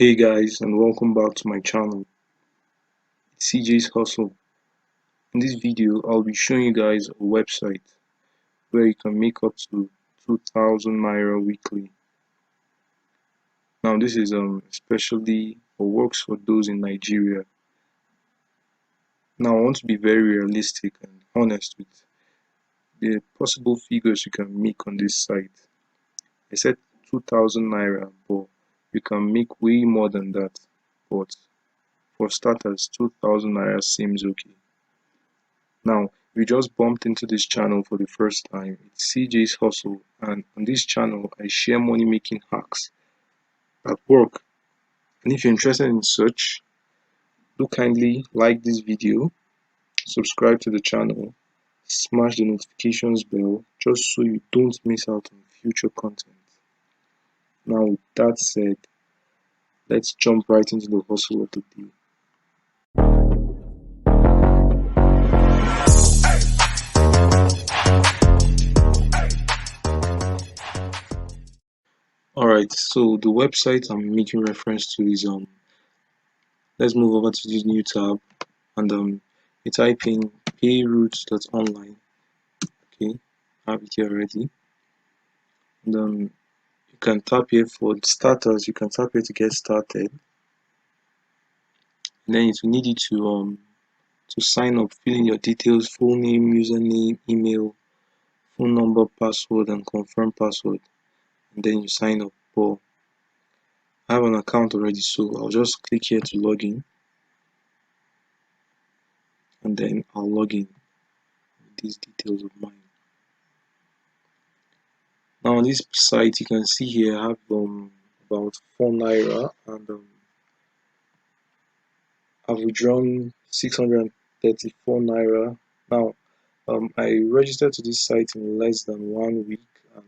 Hey guys, and welcome back to my channel. It's CJ's Hustle. In this video, I'll be showing you guys a website where you can make up to 2000 Naira weekly. Now this is especially or works for those in Nigeria. Now I want to be very realistic and honest with the possible figures you can make on this site. I said 2000 Naira, but you can make way more than that. But for starters, 2000 Naira seems okay. Now, if you just bumped into this channel for the first time, it's CJ's Hustle, and on this channel, I share money making hacks at work. And if you're interested in such, do kindly like this video, subscribe to the channel, smash the notifications bell just so you don't miss out on future content. Now, with that said, let's jump right into the hustle of the day. Alright, so the website I'm making reference to is let's move over to this new tab and you type in payroutes.online. Okay, I have it here already. And you can tap here for starters, you can tap here to get started. And then it will need you to sign up, fill in your details, full name, username, email, phone number, password, and confirm password. And then you sign up. But I have an account already, so I'll just click here to log in, and then I'll log in with these details of mine. Now on this site you can see here I have about 4 Naira, and I've withdrawn 634 Naira. Now I registered to this site in less than 1 week, and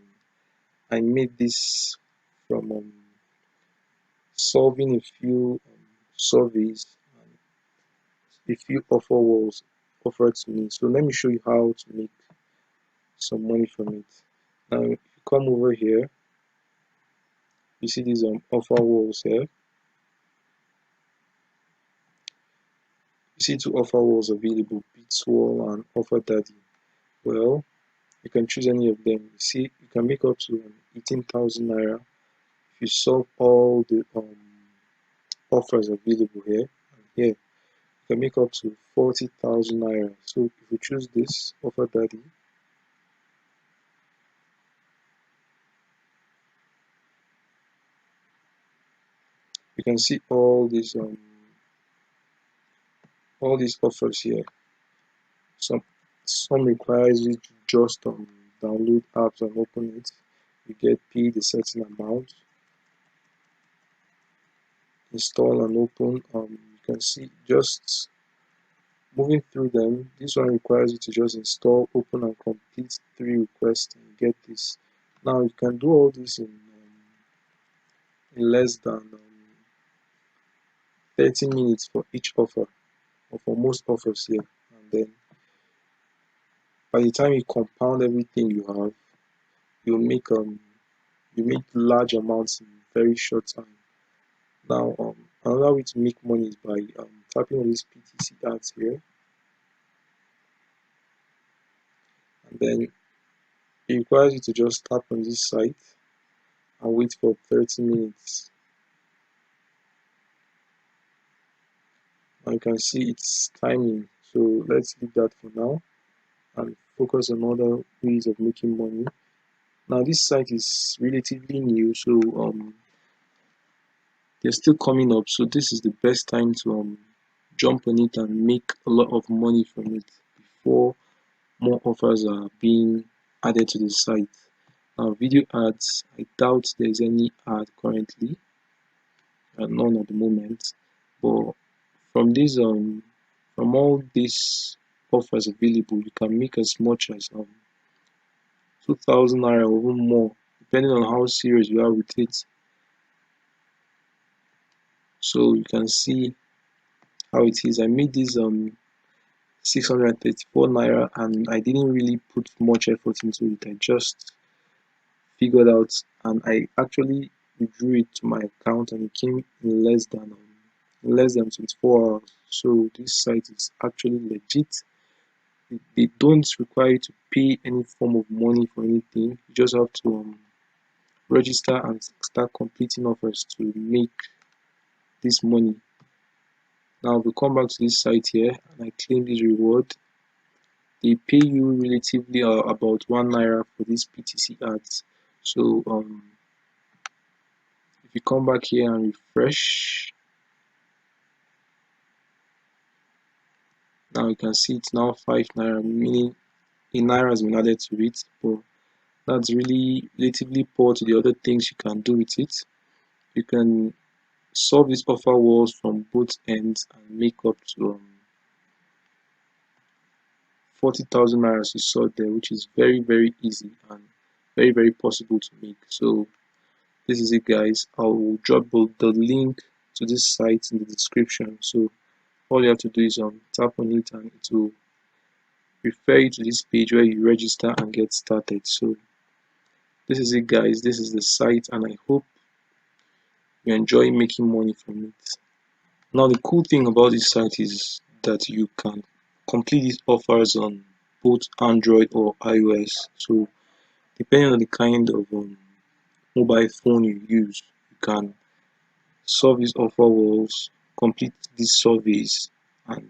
I made this from solving a few surveys and a few offer walls offered to me. So let me show you how to make some money from it. Now if you come over here, you see these offer walls here. You see two offer walls available, Beats Wall and Offer Daddy. Well, you can choose any of them. You see, you can make up to 18,000 Naira if you solve all the offers available here. And here, you can make up to 40,000 Naira. So if you choose this, Offer Daddy, you can see all these offers here. Some requires you to just download apps and open it. You get paid a certain amount. Install and open. You can see just moving through them. This one requires you to just install, open, and complete 3 requests, and you get this. Now you can do all this in less than 30 minutes for each offer, or for most offers here. And then by the time you compound everything you have, you make large amounts in very short time. Now another way to make money is by tapping on these PTC ads here, and then it requires you to just tap on this site and wait for 30 minutes. Now you can see it's timing, so let's leave that for now and focus on other ways of making money. Now this site is relatively new, so they're still coming up, so this is the best time to jump on it and make a lot of money from it before more offers are being added to the site. Now video ads, I doubt there's any ad currently, none at the moment, but from this from all these offers available, you can make as much as 2,000 Naira or even more, depending on how serious you are with it. So you can see how it is. I made this 634 Naira, and I didn't really put much effort into it. I just figured out, and I actually withdrew it to my account and it came in less than 24 hours. So this site is actually legit. They don't require you to pay any form of money for anything. You just have to register and start completing offers to make this money. Now we come back to this site here and I claim this reward. They pay you relatively about 1 naira for these PTC ads. So if you come back here and refresh, now you can see it's now 5 naira, meaning a naira has been added to it. But that's really relatively poor to the other things you can do with it. You can solve these offer walls from both ends and make up to 40,000 naira you saw there, which is very, very easy and very, very possible to make. So this is it, guys. I will drop the link to this site in the description. So all you have to do is tap on it and it will refer you to this page where you register and get started. So this is it, guys. This is the site and I hope you enjoy making money from it. Now the cool thing about this site is that you can complete these offers on both Android or iOS. So depending on the kind of mobile phone you use, you can solve these offer walls, complete these surveys, and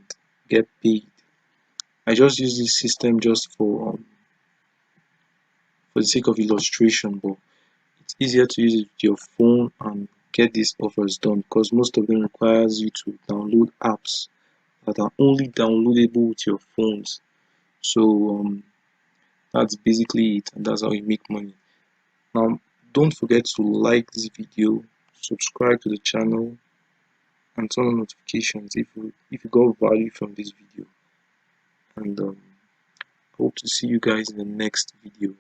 get paid. I just use this system just for the sake of illustration, but it's easier to use it with your phone and get these offers done because most of them requires you to download apps that are only downloadable with your phones. So that's basically it, and that's how you make money. Now, don't forget to like this video, subscribe to the channel, and turn on notifications if you got value from this video. And hope to see you guys in the next video.